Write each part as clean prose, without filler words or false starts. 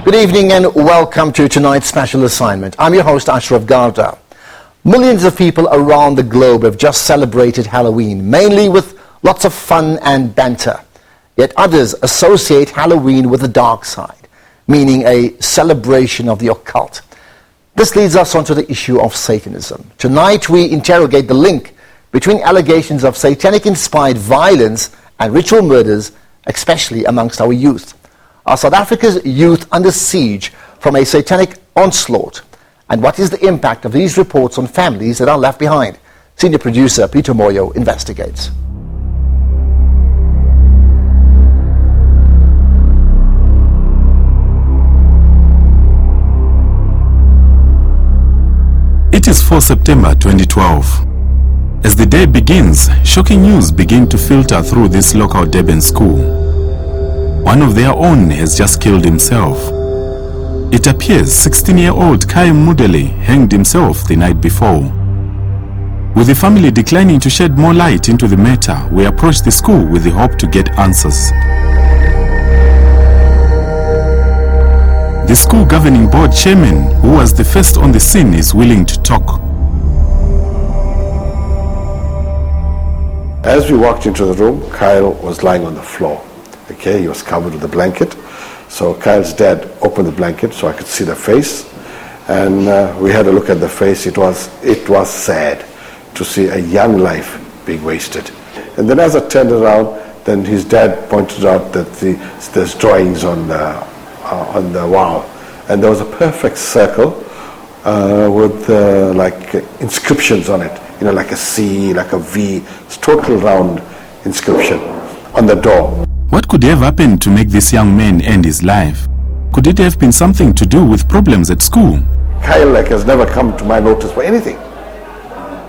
Good evening and welcome to tonight's special assignment. I'm your host Ashraf Garda. Millions of people around the globe have just celebrated Halloween, mainly with lots of fun and banter. Yet others associate Halloween with the dark side, meaning a celebration of the occult. This leads us onto the issue of Satanism. Tonight we interrogate the link between allegations of satanic-inspired violence and ritual murders, especially amongst our youth. Are South Africa's youth under siege from a satanic onslaught? And what is the impact of these reports on families that are left behind? Senior producer Peter Moyo investigates. It is 4 September 2012. As the day begins, shocking news begin to filter through this local Durban school. One of their own has just killed himself. It appears 16-year-old Kai Mudele hanged himself the night before. With the family declining to shed more light into the matter, we approached the school with the hope to get answers. The school governing board chairman, who was the first on the scene, is willing to talk. As we walked into the room, Kyle was lying on the floor. Okay, he was covered with a blanket. So Kyle's dad opened the blanket so I could see the face, and we had a look at the face. It was sad to see a young life being wasted. And then as I turned around, then his dad pointed out that there's drawings on the wall, and there was a perfect circle with like inscriptions on it, like a C, like a V. It's total round inscription on the door. What could have happened to make this young man end his life? Could it have been something to do with problems at school? Kyle has never come to my notice for anything.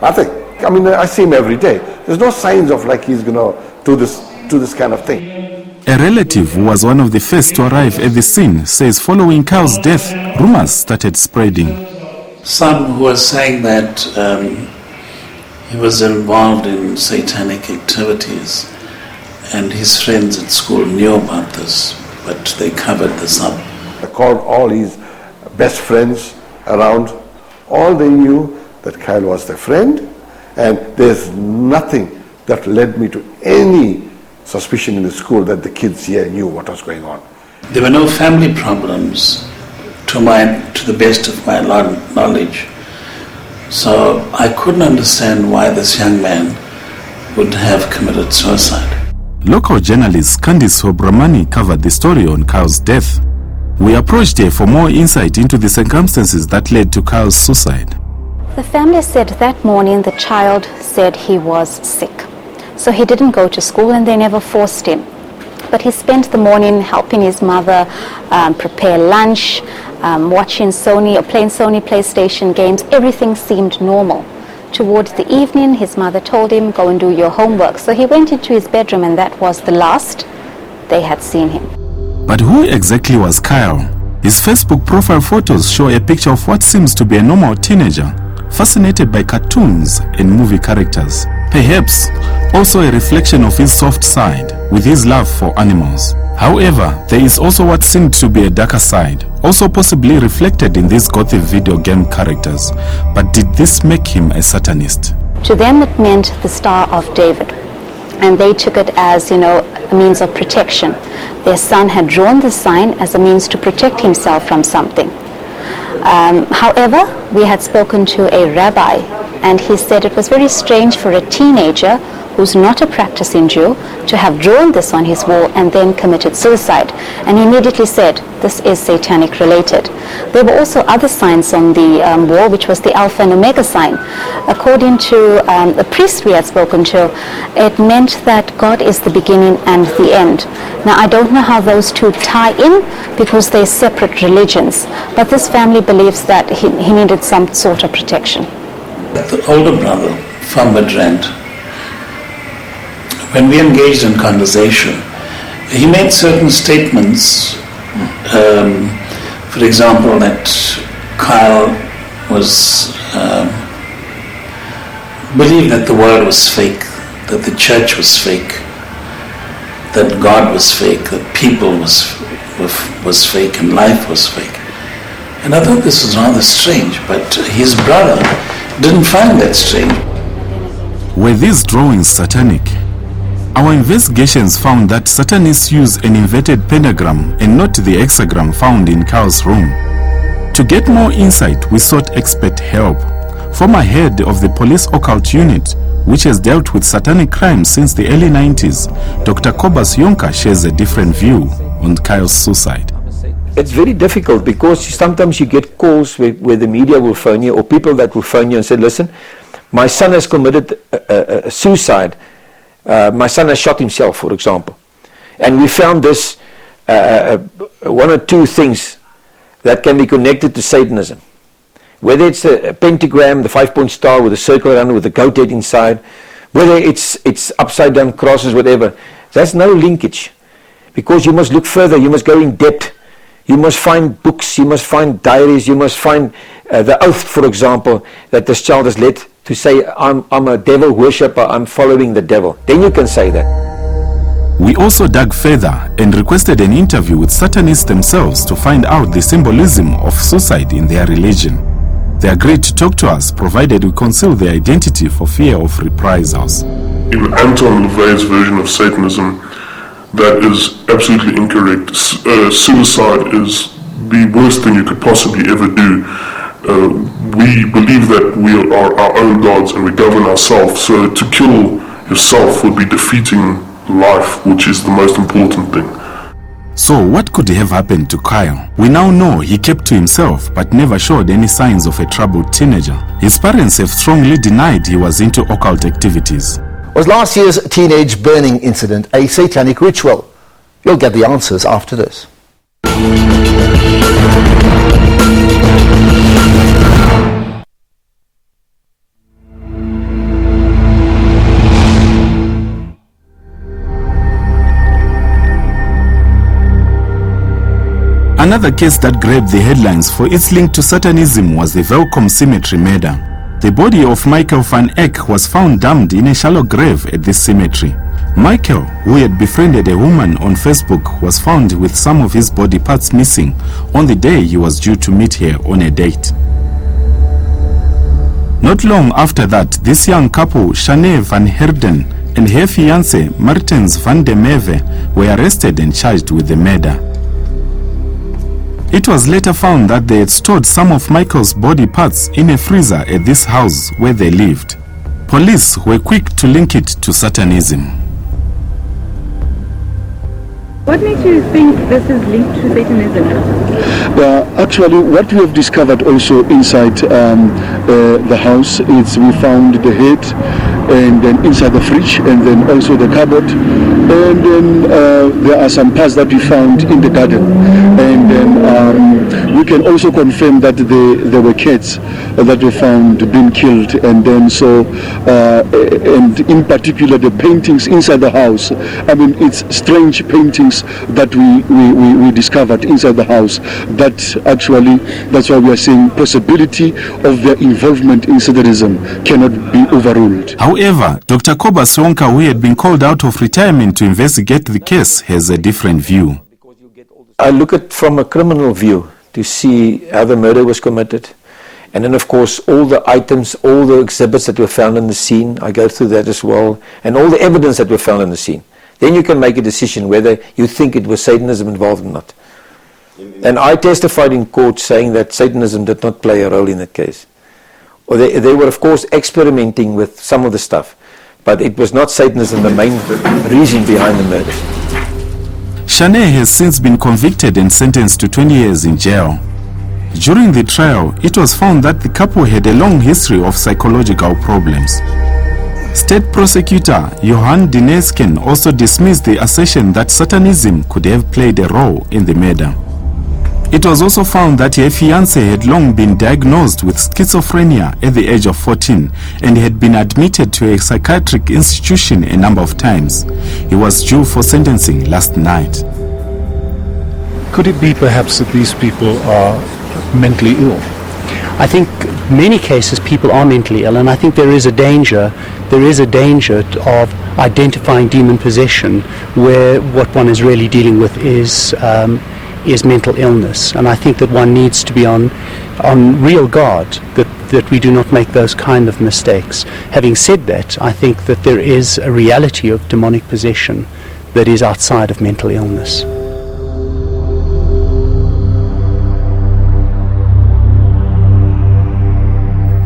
Nothing. I mean, I see him every day. There's no signs of like he's gonna do this kind of thing. A relative who was one of the first to arrive at the scene says following Kyle's death, rumors started spreading. Some who were saying that he was involved in satanic activities, and his friends at school knew about this, but they covered this up. I called all his best friends around. All they knew that Kyle was their friend, and there's nothing that led me to any suspicion in the school that the kids here knew what was going on. There were no family problems to the best of my knowledge. So I couldn't understand why this young man would have committed suicide. Local journalist Candice Obramani covered the story on Kyle's death. We approached her for more insight into the circumstances that led to Kyle's suicide. The family said that morning the child said he was sick. So he didn't go to school and they never forced him. But he spent the morning helping his mother prepare lunch, watching Sony or playing Sony PlayStation games. Everything seemed normal. Towards the evening, his mother told him, go and do your homework. So he went into his bedroom and that was the last they had seen him. But who exactly was Kyle? His Facebook profile photos show a picture of what seems to be a normal teenager, fascinated by cartoons and movie characters. Perhaps also a reflection of his soft side, with his love for animals. However, there is also what seemed to be a darker side, also possibly reflected in these gothic video game characters. But did this make him a Satanist? To them it meant the Star of David, and they took it as, a means of protection. Their son had drawn the sign as a means to protect himself from something. However, we had spoken to a rabbi, and he said it was very strange for a teenager who's not a practicing Jew to have drawn this on his wall and then committed suicide. And he immediately said, this is satanic related. There were also other signs on the wall, which was the Alpha and Omega sign. According to the priest we had spoken to, it meant that God is the beginning and the end. Now, I don't know how those two tie in because they're separate religions, but this family believes that he needed some sort of protection. The older brother from Midrand, when we engaged in conversation, he made certain statements, for example, that Kyle was believed that the world was fake, that the church was fake, that God was fake, that people was fake, and life was fake. And I thought this was rather strange, but his brother didn't find that strange. Were these drawings satanic? Our investigations found that Satanists use an inverted pentagram and not the hexagram found in Kyle's room. To get more insight, we sought expert help. Former head of the police occult unit, which has dealt with satanic crimes since the early 90s, Dr. Kobus Yonka shares a different view on Kyle's suicide. It's very difficult because sometimes you get calls where the media will phone you, or people that will phone you and say, listen, my son has committed a suicide. My son has shot himself, for example. And we found this, one or two things that can be connected to Satanism. Whether it's a pentagram, the 5-point star with a circle around it with a goat head inside, whether it's upside down crosses, whatever, there's no linkage. Because you must look further, you must go in depth. You must find books, you must find diaries, you must find the oath, for example, that this child has led to say, I'm a devil worshipper, I'm following the devil. Then you can say that. We also dug further and requested an interview with Satanists themselves to find out the symbolism of suicide in their religion. They agreed to talk to us, provided we conceal their identity for fear of reprisals. In Anton LaVey's version of Satanism, that is absolutely incorrect. Suicide is the worst thing you could possibly ever do. We believe that we are our own gods and we govern ourselves, so to kill yourself would be defeating life, which is the most important thing. So what could have happened to Kyle? We now know he kept to himself but never showed any signs of a troubled teenager. His parents have strongly denied he was into occult activities. Was last year's teenage burning incident a satanic ritual? You'll get the answers after this. Another case that grabbed the headlines for its link to Satanism was the Welkom Cemetery murder. The body of Michael van Eck was found damned in a shallow grave at this cemetery. Michael, who had befriended a woman on Facebook, was found with some of his body parts missing on the day he was due to meet her on a date. Not long after that, this young couple, Shanae van Herden and her fiancé, Martens van der Merwe, were arrested and charged with the murder. It was later found that they had stored some of Michael's body parts in a freezer at this house where they lived. Police were quick to link it to Satanism. What makes you think this is linked to Satanism? Actually, what we have discovered also inside the house is we found the head, and then inside the fridge, and then also the cupboard, and then there are some parts that we found in the garden, and then we can also confirm that there were cats that were found being killed, and then so and in particular the paintings inside the house. I mean, it's strange paintings that we discovered inside the house. That actually, that's why we are saying possibility of their involvement in Satanism cannot be overruled. However, Dr. Kobus Yonka, who had been called out of retirement to investigate the case, has a different view. I look at from a criminal view to see how the murder was committed. And then, of course, all the items, all the exhibits that were found in the scene, I go through that as well, and all the evidence that were found in the scene. Then you can make a decision whether you think it was Satanism involved or not. And I testified in court saying that Satanism did not play a role in that case. Or they were, of course, experimenting with some of the stuff, but it was not Satanism the main reason behind the murders. Shanae has since been convicted and sentenced to 20 years in jail. During the trial, it was found that the couple had a long history of psychological problems. State Prosecutor Johan Dinesken also dismissed the assertion that Satanism could have played a role in the murder. It was also found that her fiancé had long been diagnosed with schizophrenia at the age of 14 and had been admitted to a psychiatric institution a number of times. He was due for sentencing last night. Could it be perhaps that these people are mentally ill? I think many cases people are mentally ill, and I think there is a danger of identifying demon possession, where what one is really dealing with is mental illness. And I think that one needs to be on real guard that we do not make those kind of mistakes. Having said that, I think that there is a reality of demonic possession that is outside of mental illness.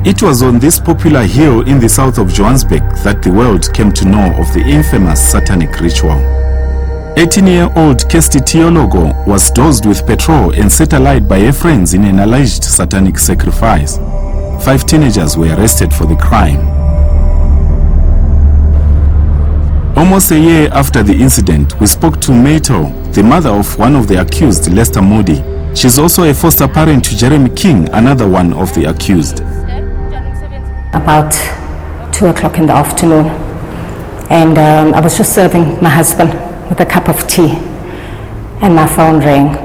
It was on this popular hill in the south of Johannesburg that the world came to know of the infamous satanic ritual. 18-year-old Kirsty Tiologo was dosed with petrol and set alight by her friends in an alleged satanic sacrifice. 5 teenagers were arrested for the crime. Almost a year after the incident, we spoke to Mato, the mother of one of the accused, Lester Moody. She's also a foster parent to Jeremy King, another one of the accused. About 2 o'clock in the afternoon, and I was just serving my husband with a cup of tea, and my phone rang,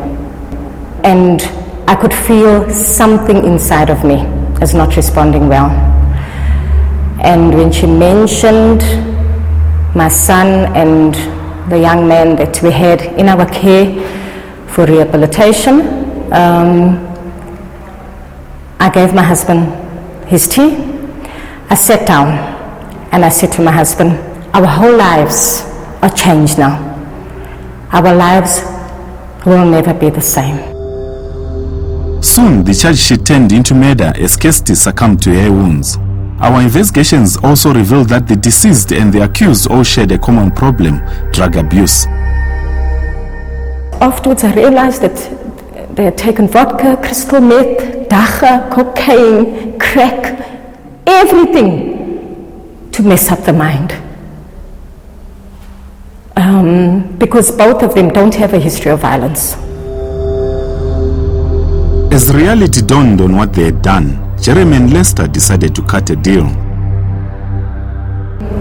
and I could feel something inside of me is not responding well. And when she mentioned my son and the young man that we had in our care for rehabilitation, I gave my husband his tea. I sat down and I said to my husband, our whole lives are changed now. Our lives will never be the same. Soon the charge sheet turned into murder as Kirsty succumbed to her wounds. Our investigations also revealed that the deceased and the accused all shared a common problem: drug abuse. Afterwards I realized that they had taken vodka, crystal meth, dacha, cocaine, crack, everything to mess up the mind. Because both of them don't have a history of violence. As reality dawned on what they had done, Jeremy and Lester decided to cut a deal.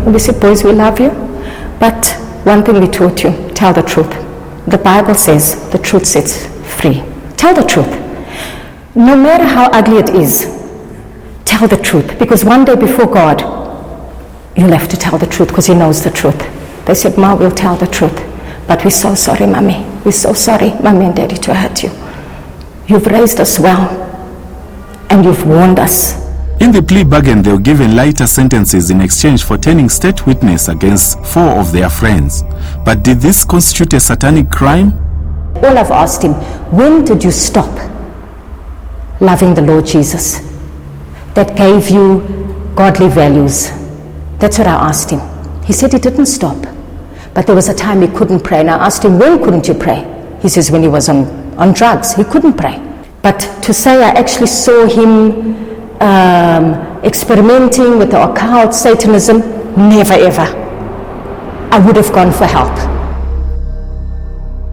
We said, boys, we love you, but one thing we taught you, tell the truth. The Bible says the truth sets free. Tell the truth. No matter how ugly it is, tell the truth, because one day before God, you'll have to tell the truth because He knows the truth. They said, Ma, we'll tell the truth, but we're so sorry, Mommy. We're so sorry, Mommy and Daddy, to hurt you. You've raised us well, and you've warned us. In the plea bargain, they were given lighter sentences in exchange for turning state witness against 4 of their friends. But did this constitute a satanic crime? All I've asked him, when did you stop loving the Lord Jesus that gave you godly values? That's what I asked him. He said he didn't stop, but there was a time he couldn't pray, and I asked him, when couldn't you pray? He says when he was on drugs, he couldn't pray. But to say I actually saw him experimenting with the occult, Satanism, never ever. I would have gone for help.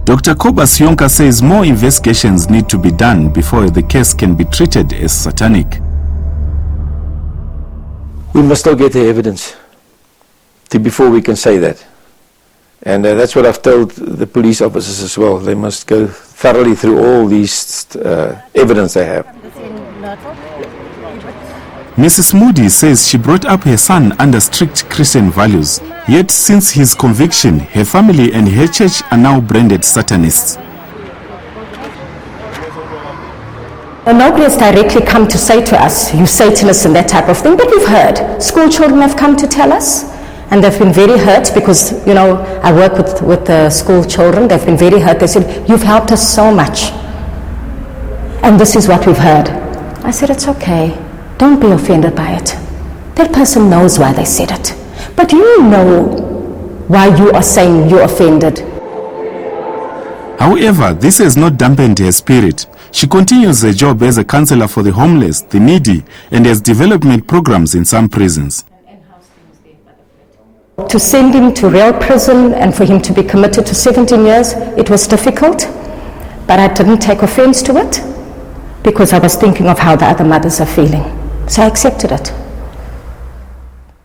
Dr. Kobus Yonka says more investigations need to be done before the case can be treated as satanic. We must still get the evidence before we can say that. And that's what I've told the police officers as well. They must go thoroughly through all these evidence they have. Mrs. Moody says she brought up her son under strict Christian values. Yet since his conviction, her family and her church are now branded Satanists. And nobody has directly come to say to us, you Satanists and that type of thing, but we've heard. School children have come to tell us, and they've been very hurt because, you know, I work with the school children. They've been very hurt. They said, you've helped us so much, and this is what we've heard. I said, it's okay. Don't be offended by it. That person knows why they said it. But you know why you are saying you're offended. However, this has not dampened her spirit. She continues her job as a counselor for the homeless, the needy, and has development programs in some prisons. To send him to real prison and for him to be committed to 17 years, it was difficult, but I didn't take offense to it because I was thinking of how the other mothers are feeling. So I accepted it.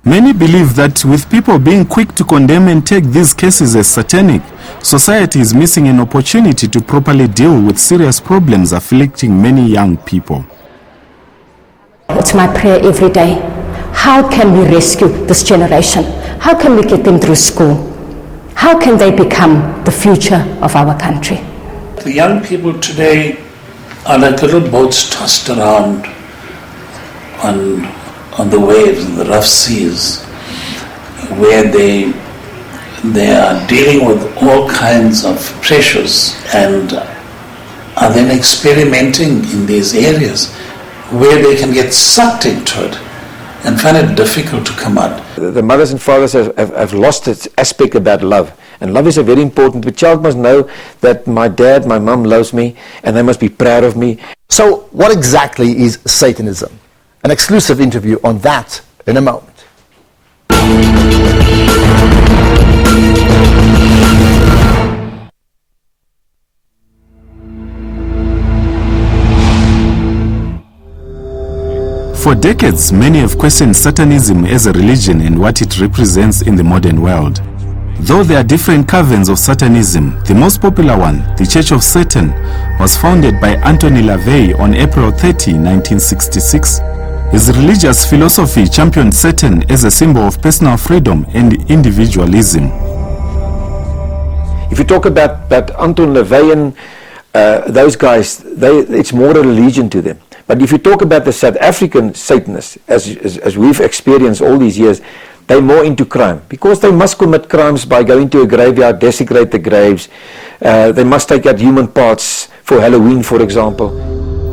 Many believe that with people being quick to condemn and take these cases as satanic, society is missing an opportunity to properly deal with serious problems afflicting many young people. It's my prayer every day. How can we rescue this generation? How can we get them through school? How can they become the future of our country? The young people today are like little boats tossed around on the waves and the rough seas, where they are dealing with all kinds of pressures and are then experimenting in these areas where they can get sucked into it and find it difficult to come out. The mothers and fathers have lost its aspect about love. And love is a very important. The child must know that my dad, my mum loves me, and they must be proud of me. So what exactly is Satanism? An exclusive interview on that in a moment. For decades, many have questioned Satanism as a religion and what it represents in the modern world. Though there are different covens of Satanism, the most popular one, the Church of Satan, was founded by Anthony LaVey on April 30, 1966. His religious philosophy championed Satan as a symbol of personal freedom and individualism. If you talk about Anton LaVey and those guys, it's more a religion to them. But if you talk about the South African Satanists, as we've experienced all these years, they're more into crime, because they must commit crimes by going to a graveyard, desecrate the graves. They must take out human parts for Halloween, for example.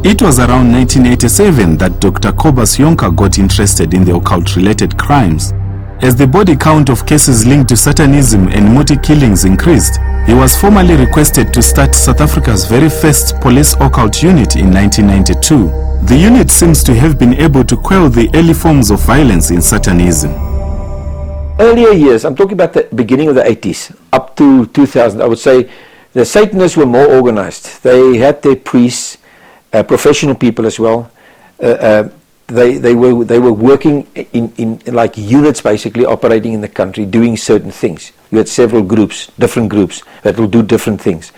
It was around 1987 that Dr. Cobus Jonker got interested in the occult-related crimes. As the body count of cases linked to Satanism and motive killings increased, he was formally requested to start South Africa's very first police occult unit in 1992. The unit seems to have been able to quell the early forms of violence in Satanism. Earlier years, I'm talking about the beginning of the 80s, up to 2000, I would say the Satanists were more organized. They had their priests, professional people as well. They were working in like units, basically operating in the country, doing certain things. You had several groups, different groups that will do different things.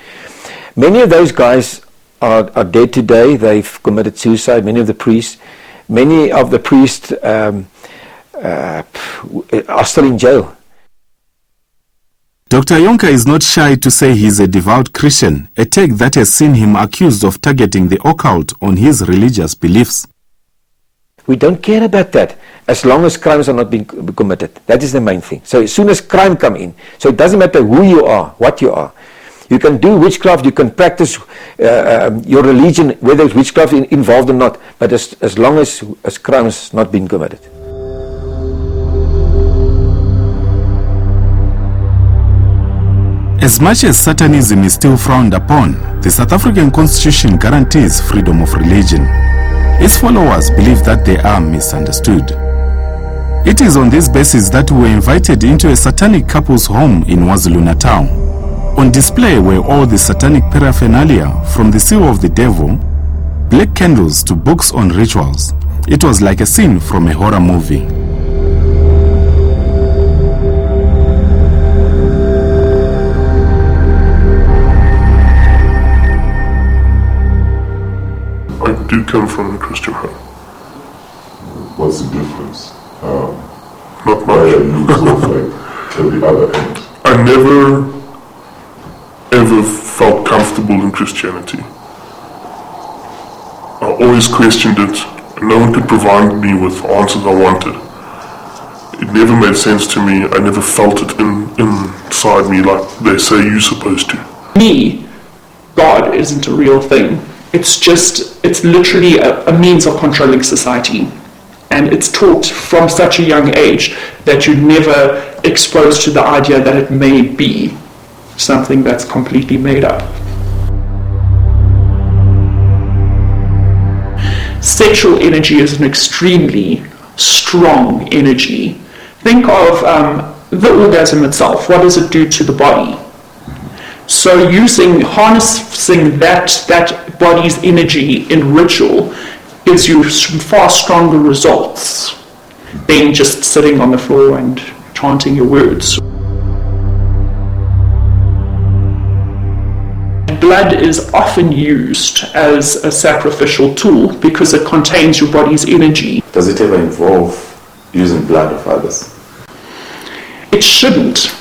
Many of those guys are dead today. They've committed suicide. Many of the priests are still in jail. Dr. Jonker is not shy to say he's a devout Christian, a take that has seen him accused of targeting the occult on his religious beliefs. We don't care about that as long as crimes are not being committed. That is the main thing. So as soon as crime come in, so it doesn't matter who you are, what you are. You can do witchcraft, you can practice your religion, whether it's witchcraft involved or not, but as long as crime has not been committed. As much as Satanism is still frowned upon, the South African Constitution guarantees freedom of religion. Its followers believe that they are misunderstood. It is on this basis that we were invited into a satanic couple's home in KwaZulu-Natal. On display were all the satanic paraphernalia, from the seal of the devil, black candles to books on rituals. It was like a scene from a horror movie. I do come from a Christian home. What's the difference? Not Why are much. you sort of like at the other end? I never ever felt comfortable in Christianity. I always questioned it, and no one could provide me with answers I wanted. It never made sense to me. I never felt it inside me like they say you're supposed to. Me, God isn't a real thing. It's literally a means of controlling society. And it's taught from such a young age that you're never exposed to the idea that it may be something that's completely made up. Sexual energy is an extremely strong energy. Think of the orgasm itself. What does it do to the body? So harnessing that body's energy in ritual gives you far stronger results than just sitting on the floor and chanting your words. Blood is often used as a sacrificial tool because it contains your body's energy. Does it ever involve using blood of others? It shouldn't,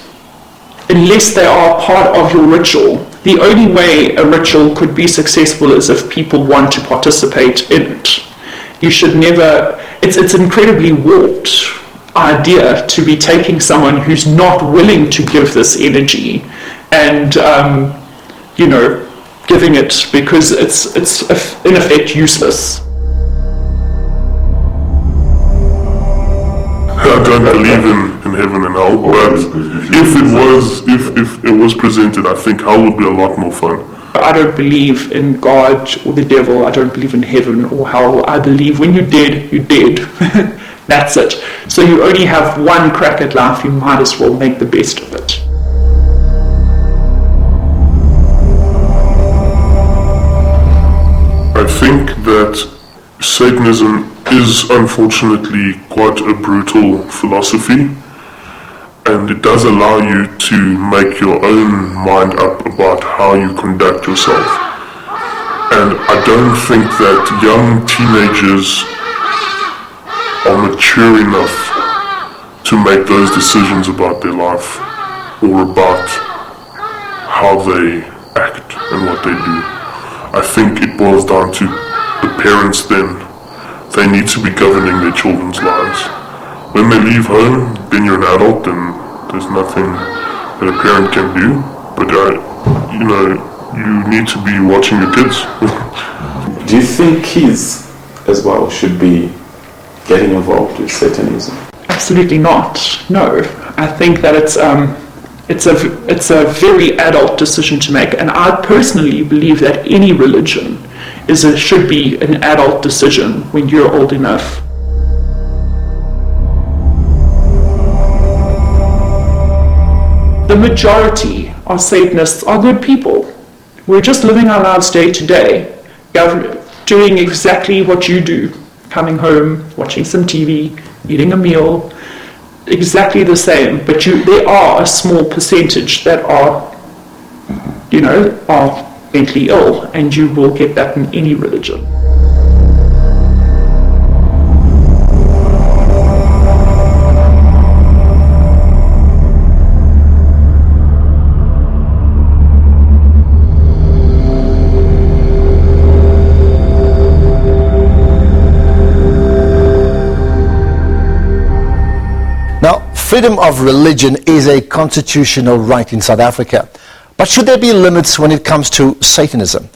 unless they are part of your ritual. The only way a ritual could be successful is if people want to participate in it. You should never, it's incredibly warped idea to be taking someone who's not willing to give this energy and, giving it, because it's in effect useless. I don't believe in heaven and hell, but if it was presented, I think hell would be a lot more fun. I don't believe in God or the devil. I don't believe in heaven or hell. I believe when you're dead, you're dead. That's it. So you only have one crack at life. You might as well make the best of it. I think that Satanism is unfortunately quite a brutal philosophy, and it does allow you to make your own mind up about how you conduct yourself. And I don't think that young teenagers are mature enough to make those decisions about their life or about how they act and what they do. I think it boils down to the parents then. They need to be governing their children's lives. When they leave home, then you're an adult and there's nothing that a parent can do. But, you need to be watching your kids. Do you think kids as well should be getting involved with Satanism? Absolutely not. No. I think that it's a very adult decision to make, and I personally believe that any religion should be an adult decision when you're old enough. The majority of Satanists are good people. We're just living our lives day to day, doing exactly what you do, coming home, watching some TV, eating a meal, exactly the same. But there are a small percentage that are mentally ill, and you will get that in any religion. Now, freedom of religion is a constitutional right in South Africa. But should there be limits when it comes to Satanism?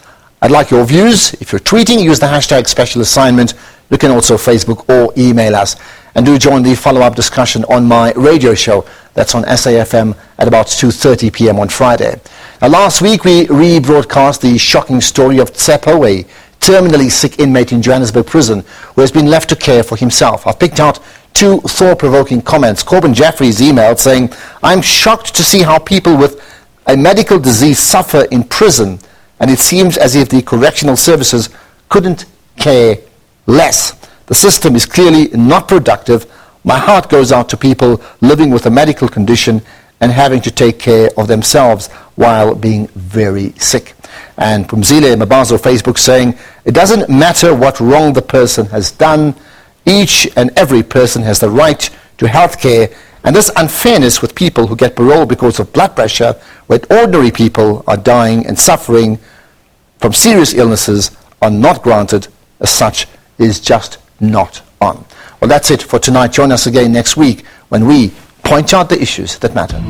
I'd like your views. If you're tweeting, use the hashtag special assignment. You can also Facebook or email us. And do join the follow-up discussion on my radio show. That's on SAFM at about 2:30 p.m. on Friday. Now, last week we rebroadcast the shocking story of Tsepo, a terminally sick inmate in Johannesburg prison who has been left to care for himself. I've picked out two thought-provoking comments. Corbin Jeffries emailed saying, "I'm shocked to see how people with a medical disease suffer in prison, and it seems as if the correctional services couldn't care less. The system is clearly not productive. My heart goes out to people living with a medical condition and having to take care of themselves while being very sick." And Pumzile Mabazo Facebook saying, "It doesn't matter what wrong the person has done. Each and every person has the right to health care, and this unfairness with people who get parole because of blood pressure, when ordinary people are dying and suffering from serious illnesses, are not granted as such, is just not on." Well, that's it for tonight. Join us again next week when we point out the issues that matter.